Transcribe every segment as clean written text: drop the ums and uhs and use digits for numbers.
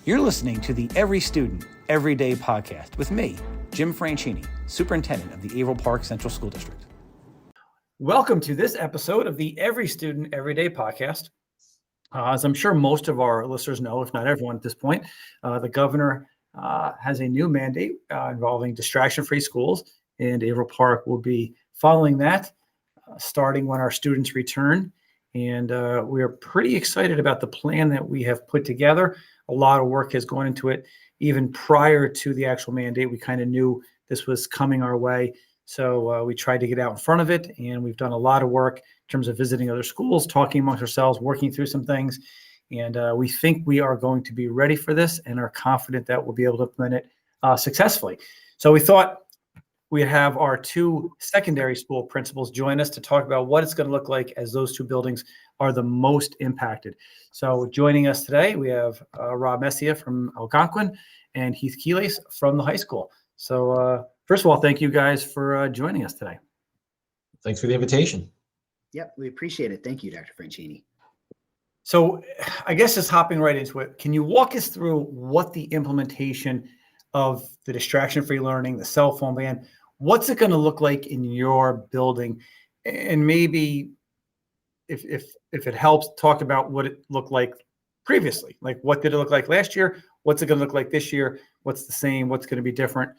You're listening to the Every Student, Every Day podcast with me, Jim Franchini, Superintendent of the Averill Park Central School District. Welcome to this episode of the Every Student, Every Day podcast. As I'm sure most of our listeners know, if not everyone at this point, the governor has a new mandate involving distraction-free schools, and Averill Park will be following that starting when our students return. And we are pretty excited about the plan that we have put together. A lot of work has gone into it. Even prior to the actual mandate, we kind of knew this was coming our way. So we tried to get out in front of it, and we've done a lot of work in terms of visiting other schools, talking amongst ourselves, working through some things. And we think we are going to be ready for this and are confident that we'll be able to implement it successfully. So we thought we'd have our two secondary school principals join us to talk about what it's going to look like as those two buildings are the most impacted. So joining us today, we have Rob Messia from Algonquin and Heath Quiles from the high school. So first of all, thank you guys for joining us today. Thanks for the invitation. Yep, we appreciate it. Thank you, Dr. Franchini. So I guess just hopping right into it, can you walk us through what the implementation of the distraction-free learning, the cell phone ban, what's it going to look like in your building? And maybe if it helps, talk about what it looked like previously. Like, what did it look like last year? What's it going to look like this year? What's the same? What's going to be different?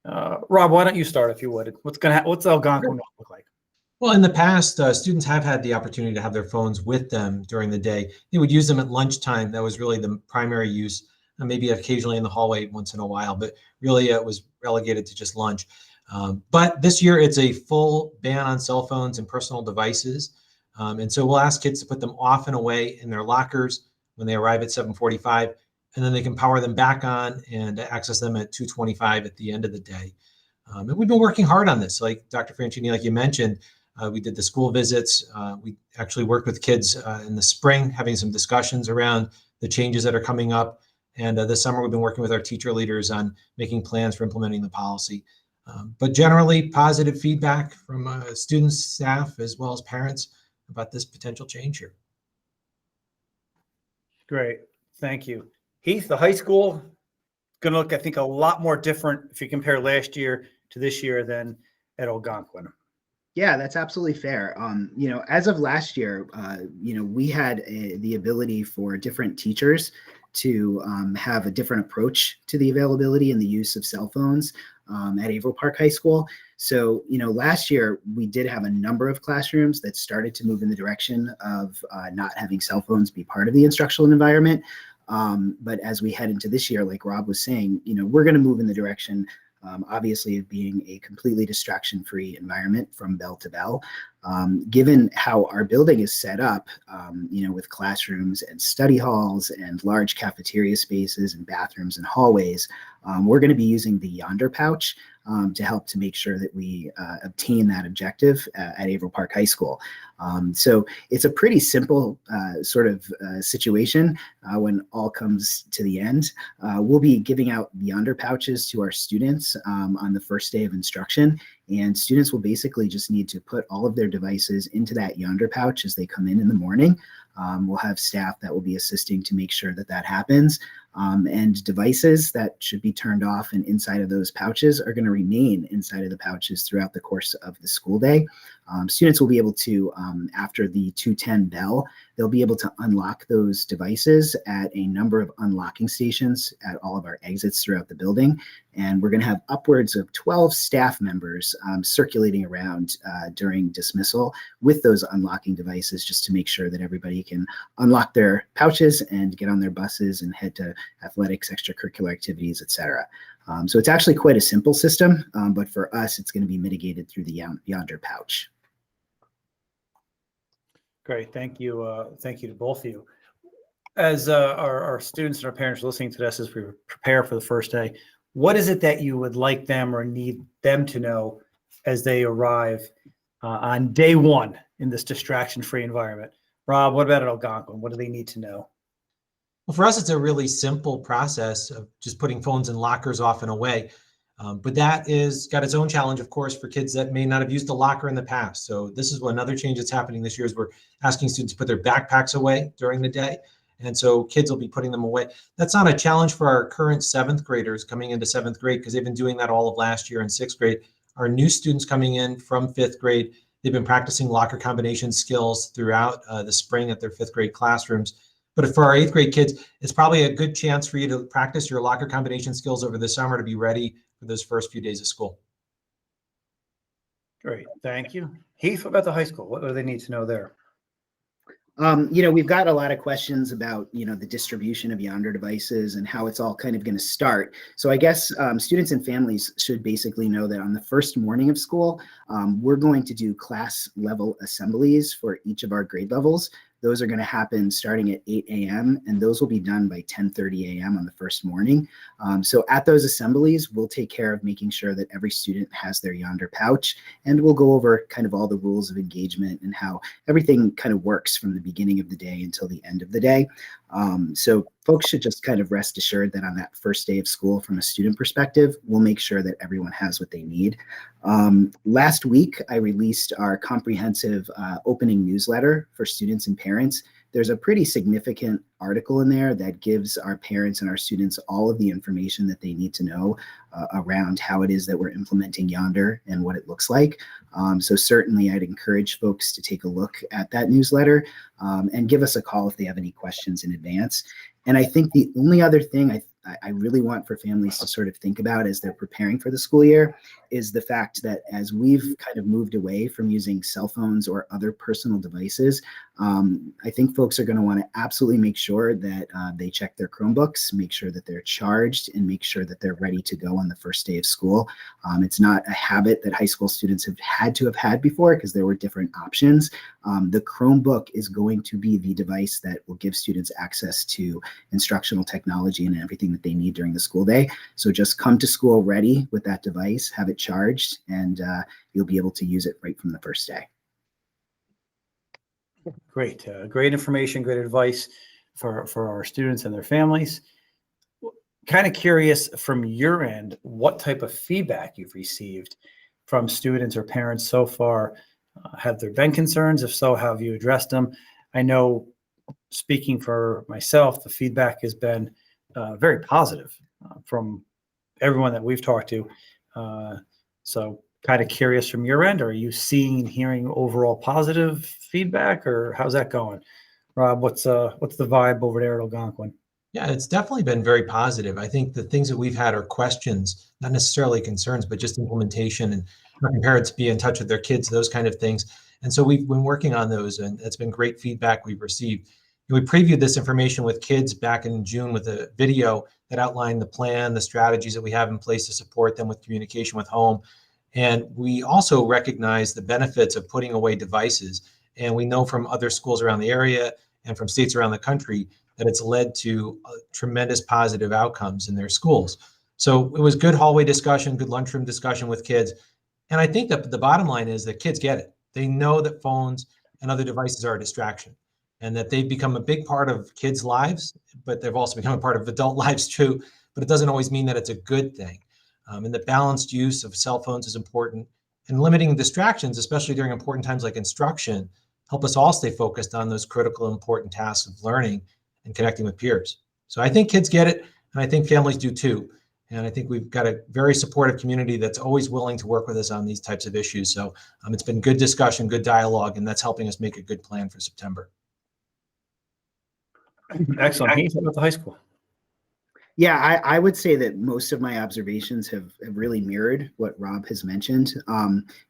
Rob, why don't you start if you would? What's Algonquin going to look like? Well, in the past, students have had the opportunity to have their phones with them during the day. They would use them at lunchtime. That was really the primary use, maybe occasionally in the hallway once in a while, but really it was relegated to just lunch. But this year, it's a full ban on cell phones and personal devices. And so we'll ask kids to put them off and away in their lockers when they arrive at 7:45, and then they can power them back on and access them at 2:25 at the end of the day. And we've been working hard on this. Like Dr. Franchini, like you mentioned, we did the school visits. We actually worked with kids in the spring, having some discussions around the changes that are coming up. And this summer, we've been working with our teacher leaders on making plans for implementing the policy. But generally, positive feedback from students, staff, as well as parents about this potential change here. Great. Thank you. Heath, the high school going to look, I think, a lot more different if you compare last year to this year than at Algonquin. Yeah, that's absolutely fair. As of last year, we had the ability for different teachers to have a different approach to the availability and the use of cell phones at Averill Park High School. So, last year we did have a number of classrooms that started to move in the direction of not having cell phones be part of the instructional environment. But as we head into this year, like Rob was saying, we're going to move in the direction obviously of being a completely distraction-free environment from bell to bell. Given how our building is set up, with classrooms and study halls and large cafeteria spaces and bathrooms and hallways, we're going to be using the Yonder pouch to help to make sure that we obtain that objective at Averill Park High School. So it's a pretty simple sort of situation when all comes to the end. We'll be giving out Yonder pouches to our students on the first day of instruction, and students will basically just need to put all of their devices into that Yonder pouch as they come in the morning. We'll have staff that will be assisting to make sure that that happens. And devices that should be turned off and inside of those pouches are going to remain inside of the pouches throughout the course of the school day. Students will be able to, after the 2:10 bell, they'll be able to unlock those devices at a number of unlocking stations at all of our exits throughout the building. And we're going to have upwards of 12 staff members circulating around during dismissal with those unlocking devices, just to make sure that everybody can unlock their pouches and get on their buses and head to athletics, extracurricular activities, etc. So it's actually quite a simple system, but for us, it's going to be mitigated through the Yonder pouch. Great. Thank you. Thank you to both of you. As our students and our parents are listening to this as we prepare for the first day, what is it that you would like them or need them to know as they arrive on day one in this distraction-free environment? Rob, what about at Algonquin? What do they need to know? Well, for us, it's a really simple process of just putting phones in lockers off and away. But that is got its own challenge, of course, for kids that may not have used a locker in the past. So this is another change that's happening this year is we're asking students to put their backpacks away during the day. And so kids will be putting them away. That's not a challenge for our current 7th graders coming into 7th grade, because they've been doing that all of last year in 6th grade. Our new students coming in from 5th grade, they've been practicing locker combination skills throughout the spring at their 5th grade classrooms. But for our 8th grade kids, it's probably a good chance for you to practice your locker combination skills over the summer to be ready for those first few days of school. Great, thank you. Heath, what about the high school? What do they need to know there? We've got a lot of questions about, the distribution of Yonder devices and how it's all kind of going to start. So I guess students and families should basically know that on the first morning of school, we're going to do class level assemblies for each of our grade levels. Those are going to happen starting at 8 a.m. and those will be done by 10:30 a.m. on the first morning. So at those assemblies, we'll take care of making sure that every student has their Yonder pouch, and we'll go over kind of all the rules of engagement and how everything kind of works from the beginning of the day until the end of the day. So folks should just kind of rest assured that on that first day of school, from a student perspective, we'll make sure that everyone has what they need. Last week, I released our comprehensive opening newsletter for students and parents. There's a pretty significant article in there that gives our parents and our students all of the information that they need to know around how it is that we're implementing Yonder and what it looks like. So certainly I'd encourage folks to take a look at that newsletter and give us a call if they have any questions in advance. And I think the only other thing I really want for families to sort of think about as they're preparing for the school year is the fact that as we've kind of moved away from using cell phones or other personal devices, I think folks are going to want to absolutely make sure that they check their Chromebooks, make sure that they're charged, and make sure that they're ready to go on the first day of school. It's not a habit that high school students have had before because there were different options. The Chromebook is going to be the device that will give students access to instructional technology and everything that they need during the school day. So just come to school ready with that device, have it charged, and you'll be able to use it right from the first day. Great, great information, great advice for our students and their families. Kind of curious from your end, what type of feedback you've received from students or parents so far. Have there been concerns? If so, how have you addressed them? I know, speaking for myself, the feedback has been very positive from everyone that we've talked to. So kind of curious from your end, are you seeing and hearing overall positive feedback, or how's that going? Rob, what's the vibe over there at Algonquin? Yeah, it's definitely been very positive. I think the things that we've had are questions, not necessarily concerns, but just implementation and having parents be in touch with their kids, those kind of things. And so we've been working on those, and it's been great feedback we've received. And we previewed this information with kids back in June with a video that outlined the plan, the strategies that we have in place to support them with communication with home. And we also recognize the benefits of putting away devices. And we know from other schools around the area and from states around the country that it's led to tremendous positive outcomes in their schools. So it was good hallway discussion, good lunchroom discussion with kids. And I think that the bottom line is that kids get it. They know that phones and other devices are a distraction and that they've become a big part of kids' lives, but they've also become a part of adult lives too. But it doesn't always mean that it's a good thing. And the balanced use of cell phones is important, and limiting distractions, especially during important times like instruction, help us all stay focused on those critical, important tasks of learning and connecting with peers. So I think kids get it, and I think families do too. And I think we've got a very supportive community that's always willing to work with us on these types of issues. So it's been good discussion, good dialogue, and that's helping us make a good plan for September. Excellent. Heath, what about the high school? Yeah, I would say that most of my observations have really mirrored what Rob has mentioned.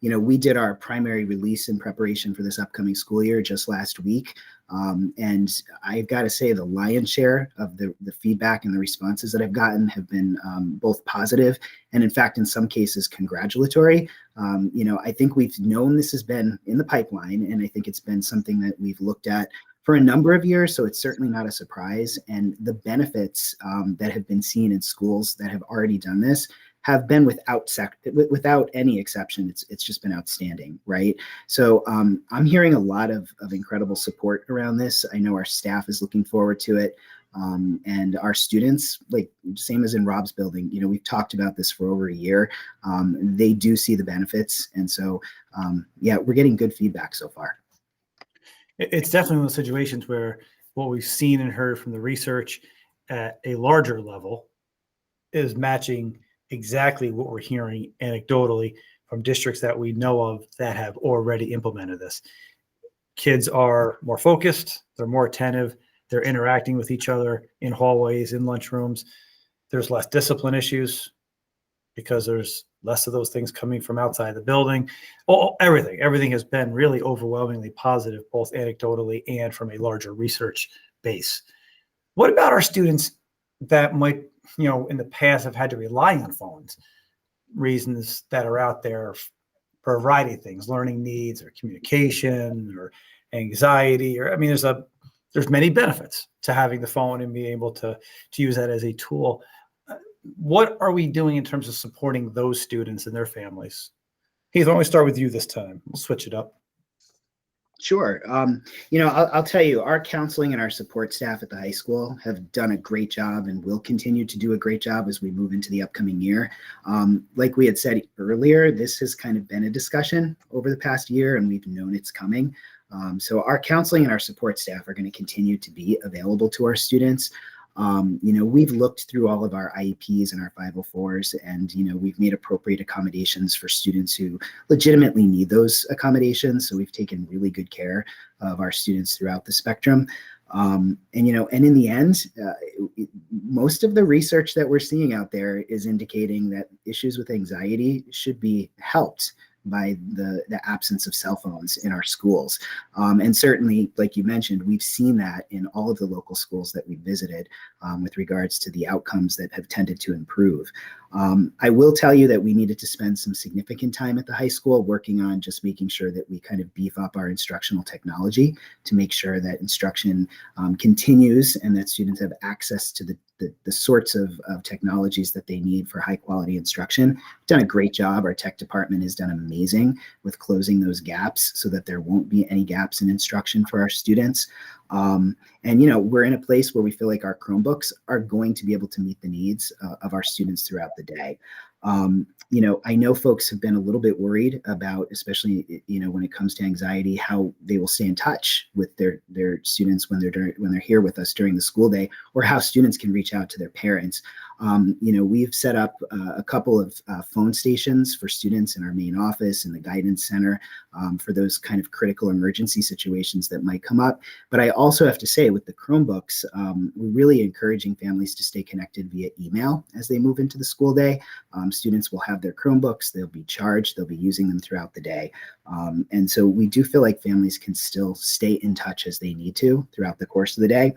We did our primary release in preparation for this upcoming school year just last week. And I've got to say the lion's share of the feedback and the responses that I've gotten have been both positive and, in fact, in some cases, congratulatory. I think we've known this has been in the pipeline, and I think it's been something that we've looked at for a number of years, so it's certainly not a surprise. And the benefits that have been seen in schools that have already done this have been without any exception. It's just been outstanding, right? So I'm hearing a lot of incredible support around this. I know our staff is looking forward to it. And our students, like same as in Rob's building, we've talked about this for over a year. They do see the benefits. And so, we're getting good feedback so far. It's definitely one of those situations where what we've seen and heard from the research at a larger level is matching exactly what we're hearing anecdotally from districts that we know of that have already implemented this. Kids are more focused, they're more attentive, they're interacting with each other in hallways, in lunchrooms. There's less discipline issues because there's less of those things coming from outside the building. Everything has been really overwhelmingly positive, both anecdotally and from a larger research base. What about our students that might, in the past have had to rely on phones? Reasons that are out there for a variety of things, learning needs or communication or anxiety, or there's many benefits to having the phone and being able to use that as a tool. What are we doing in terms of supporting those students and their families? Heath, why don't we start with you this time? We'll switch it up. Sure. I'll tell you, our counseling and our support staff at the high school have done a great job and will continue to do a great job as we move into the upcoming year. Like we had said earlier, this has kind of been a discussion over the past year, and we've known it's coming. So our counseling and our support staff are going to continue to be available to our students. We've looked through all of our IEPs and our 504s, and, we've made appropriate accommodations for students who legitimately need those accommodations. So we've taken really good care of our students throughout the spectrum. And in the end, most of the research that we're seeing out there is indicating that issues with anxiety should be helped by the absence of cell phones in our schools. And certainly, like you mentioned, we've seen that in all of the local schools that we visited with regards to the outcomes that have tended to improve. I will tell you that we needed to spend some significant time at the high school working on just making sure that we kind of beef up our instructional technology to make sure that instruction continues and that students have access to the sorts of technologies that they need for high quality instruction. We've done a great job. Our tech department has done amazing with closing those gaps so that there won't be any gaps in instruction for our students. We're in a place where we feel like our Chromebooks are going to be able to meet the needs of our students throughout the day. I know folks have been a little bit worried about, especially, when it comes to anxiety, how they will stay in touch with their students when they're here with us during the school day, or how students can reach out to their parents. We've set up a couple of phone stations for students in our main office and the guidance center for those kind of critical emergency situations that might come up. But I also have to say, with the Chromebooks, we're really encouraging families to stay connected via email as they move into the school day. Students will have their Chromebooks, they'll be charged, they'll be using them throughout the day. And so we do feel like families can still stay in touch as they need to throughout the course of the day.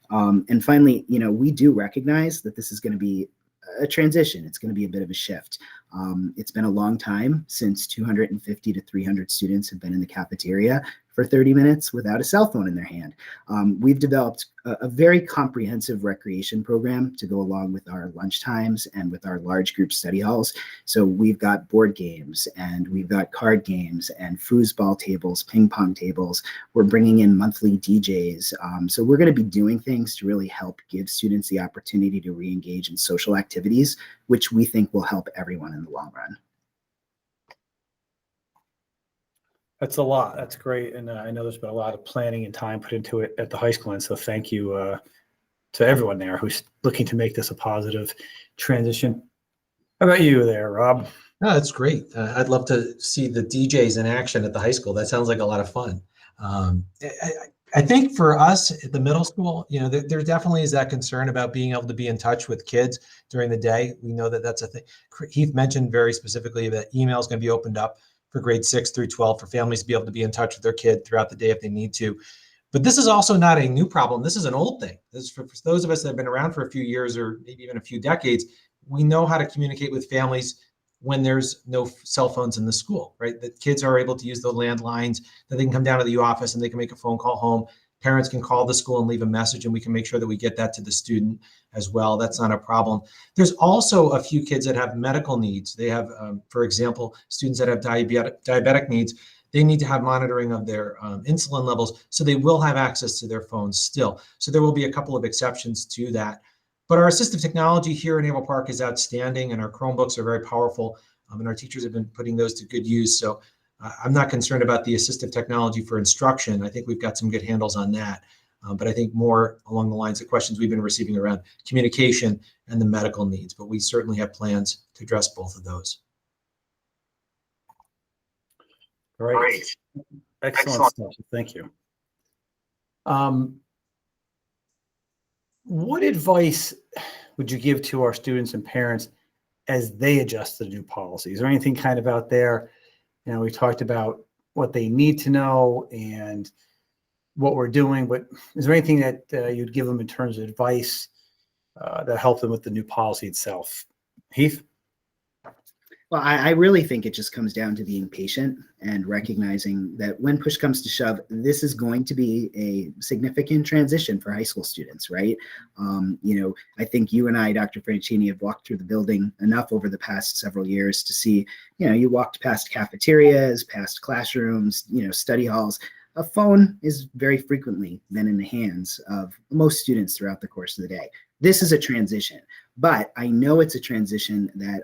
And finally, we do recognize that this is going to be a transition. It's going to be a bit of a shift. It's been a long time since 250 to 300 students have been in the cafeteria for 30 minutes without a cell phone in their hand. We've developed a very comprehensive recreation program to go along with our lunch times and with our large group study halls. So we've got board games and we've got card games and foosball tables, ping pong tables. We're bringing in monthly DJs. So we're going to be doing things to really help give students the opportunity to re-engage in social activities, which we think will help everyone in the long run. That's a lot. That's great. And I know there's been a lot of planning and time put into it at the high school. And so thank you to everyone there who's looking to make this a positive transition. How about you there, Rob? No, that's great. I'd love to see the DJs in action at the high school. That sounds like a lot of fun. I think for us at the middle school, there definitely is that concern about being able to be in touch with kids during the day. We know that that's a thing. Heath mentioned very specifically that email is going to be opened up for grades 6 through 12 for families to be able to be in touch with their kid throughout the day if they need to. But this is also not a new problem. This is an old thing. This is for those of us that have been around for a few years or maybe even a few decades. We know how to communicate with families when there's no cell phones in the school, right? The kids are able to use the landlines, that they can come down to the office and they can make a phone call home. Parents can call the school and leave a message, and we can make sure that we get that to the student as well. That's not a problem. There's also a few kids that have medical needs. They have, for example, students that have diabetic needs. They need to have monitoring of their insulin levels, so they will have access to their phones still. So there will be a couple of exceptions to that. But our assistive technology here in Able Park is outstanding, and our Chromebooks are very powerful, and our teachers have been putting those to good use. So I'm not concerned about the assistive technology for instruction. I think we've got some good handles on that. But I think more along the lines of questions we've been receiving around communication and the medical needs. But we certainly have plans to address both of those. Great. Excellent stuff. Thank you. What advice would you give to our students and parents as they adjust to the new policies? Is there anything kind of out there? We talked about what they need to know and what we're doing, but is there anything that you'd give them in terms of advice that help them with the new policy itself? Heath? Well, I really think it just comes down to being patient and recognizing that when push comes to shove, this is going to be a significant transition for high school students, right? I think you and I, Dr. Franchini, have walked through the building enough over the past several years to see, you walked past cafeterias, past classrooms, study halls. A phone is very frequently then in the hands of most students throughout the course of the day. This is a transition, but I know it's a transition that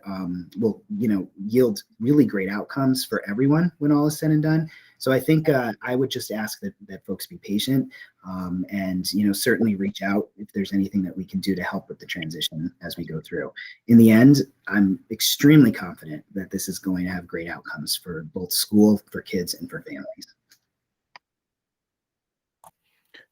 will, yield really great outcomes for everyone when all is said and done. So I think I would just ask that folks be patient and, certainly reach out if there's anything that we can do to help with the transition as we go through. In the end, I'm extremely confident that this is going to have great outcomes for both school, for kids, and for families.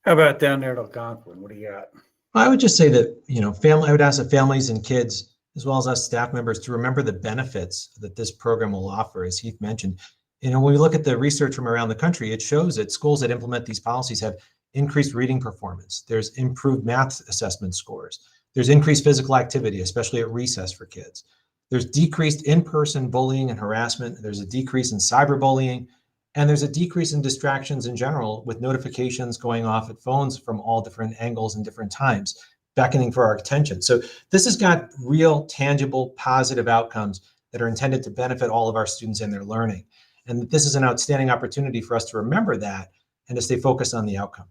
How about down there at Algonquin? What do you got? I would just say that, I would ask the families and kids, as well as us staff members, to remember the benefits that this program will offer. As Heath mentioned, when we look at the research from around the country, it shows that schools that implement these policies have increased reading performance. There's improved math assessment scores. There's increased physical activity, especially at recess for kids. There's decreased in-person bullying and harassment. There's a decrease in cyberbullying. And there's a decrease in distractions in general, with notifications going off at phones from all different angles and different times, beckoning for our attention. So this has got real, tangible, positive outcomes that are intended to benefit all of our students in their learning. And this is an outstanding opportunity for us to remember that and to stay focused on the outcome.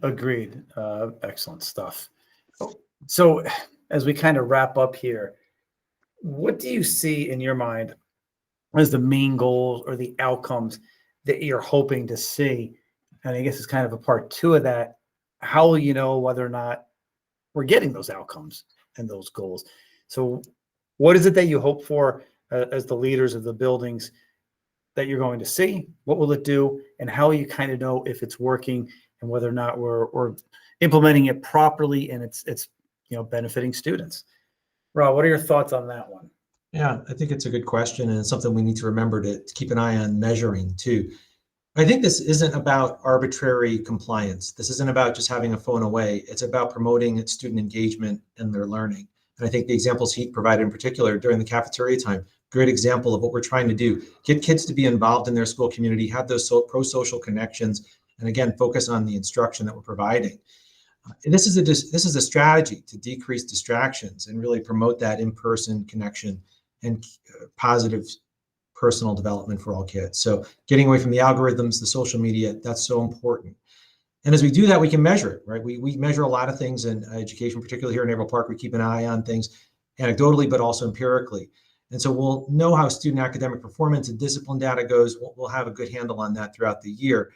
Agreed. Excellent stuff. So as we kind of wrap up here, what do you see in your mind as the main goals or the outcomes that you're hoping to see? And I guess it's kind of a part two of that. How will you know whether or not we're getting those outcomes and those goals? So what is it that you hope for as the leaders of the buildings that you're going to see? What will it do? And how will you kind of know if it's working and whether or not we're implementing it properly and it's benefiting students? Rob, what are your thoughts on that one? Yeah, I think it's a good question, and it's something we need to remember to keep an eye on measuring too. I think this isn't about arbitrary compliance. This isn't about just having a phone away. It's about promoting student engagement and their learning. And I think the examples Heath provided in particular during the cafeteria time, great example of what we're trying to do. Get kids to be involved in their school community, have those pro-social connections, and again, focus on the instruction that we're providing. And this is a strategy to decrease distractions and really promote that in-person connection and positive personal development for all kids. So getting away from the algorithms, the social media, that's so important. And as we do that, we can measure it, right? We measure a lot of things in education, particularly here in Averill Park. We keep an eye on things anecdotally, but also empirically. And so we'll know how student academic performance and discipline data goes. We'll have a good handle on that throughout the year.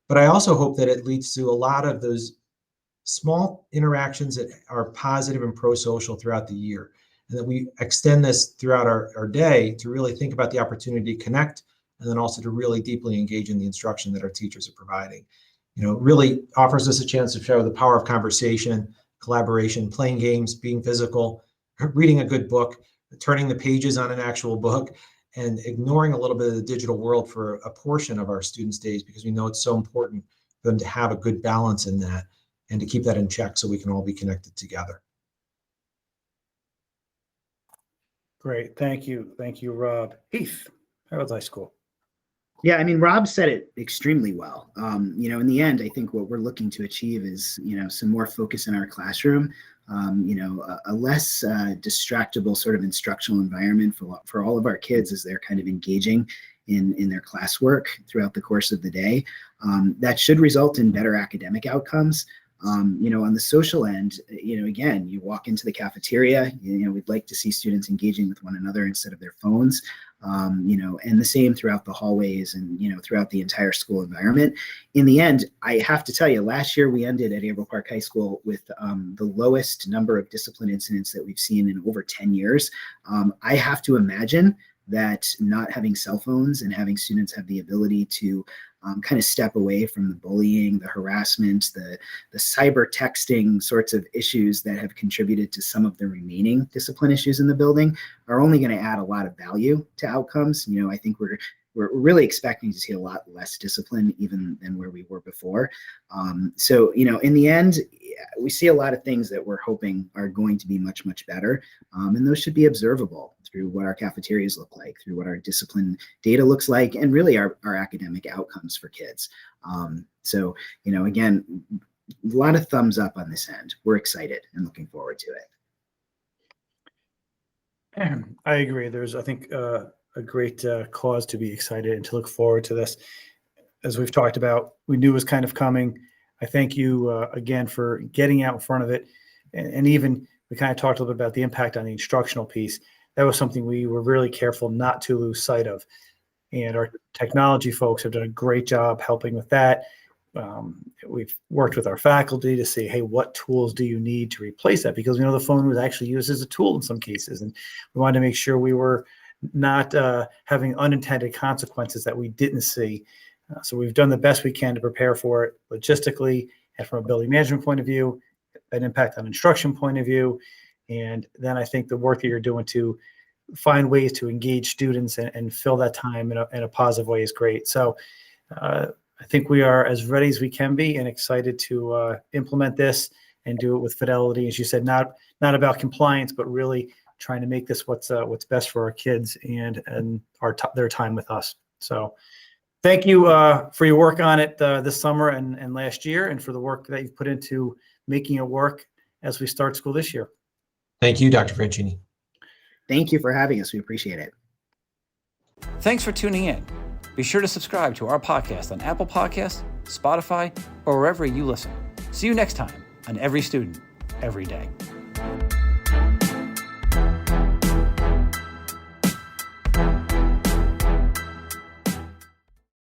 But I also hope that it leads to a lot of those small interactions that are positive and pro-social throughout the year, and that we extend this throughout our day to really think about the opportunity to connect, and then also to really deeply engage in the instruction that our teachers are providing. It really offers us a chance to show the power of conversation, collaboration, playing games, being physical, reading a good book, turning the pages on an actual book, and ignoring a little bit of the digital world for a portion of our students' days, because we know it's so important for them to have a good balance in that and to keep that in check so we can all be connected together. Great. Thank you. Thank you, Rob. Heath, how was high school? Yeah, I mean, Rob said it extremely well. In the end, I think what we're looking to achieve is, some more focus in our classroom, a less distractible sort of instructional environment for all of our kids as they're kind of engaging in their classwork throughout the course of the day. That should result in better academic outcomes. On the social end, again, you walk into the cafeteria, we'd like to see students engaging with one another instead of their phones. and the same throughout the hallways and, throughout the entire school environment. In the end, I have to tell you, last year we ended at Averill Park High School with the lowest number of discipline incidents that we've seen in over 10 years. I have to imagine that not having cell phones and having students have the ability to kind of step away from the bullying, the harassment, the cyber texting sorts of issues that have contributed to some of the remaining discipline issues in the building are only going to add a lot of value to outcomes. I think we're really expecting to see a lot less discipline even than where we were before. So, in the end, we see a lot of things that we're hoping are going to be much, much better. And those should be observable through what our cafeterias look like, through what our discipline data looks like, and really our academic outcomes for kids. So, again, a lot of thumbs up on this end. We're excited and looking forward to it. I agree. There's, I think, a great cause to be excited and to look forward to this. As we've talked about, we knew it was kind of coming. I thank you again for getting out in front of it. And even we kind of talked a little bit about the impact on the instructional piece. That was something we were really careful not to lose sight of. And our technology folks have done a great job helping with that. We've worked with our faculty to say, hey, what tools do you need to replace that? Because we know the phone was actually used as a tool in some cases. And we wanted to make sure we were not having unintended consequences that we didn't see. So we've done the best we can to prepare for it logistically and from a building management point of view, an impact on instruction point of view. And then I think the work that you're doing to find ways to engage students and fill that time in a positive way is great. So I think we are as ready as we can be and excited to implement this and do it with fidelity. As you said, not about compliance, but really trying to make this what's best for our kids and their time with us. So thank you for your work on it this summer and last year, and for the work that you've put into making it work as we start school this year. Thank you, Dr. Franchini. Thank you for having us. We appreciate it. Thanks for tuning in. Be sure to subscribe to our podcast on Apple Podcasts, Spotify, or wherever you listen. See you next time on Every Student, Every Day.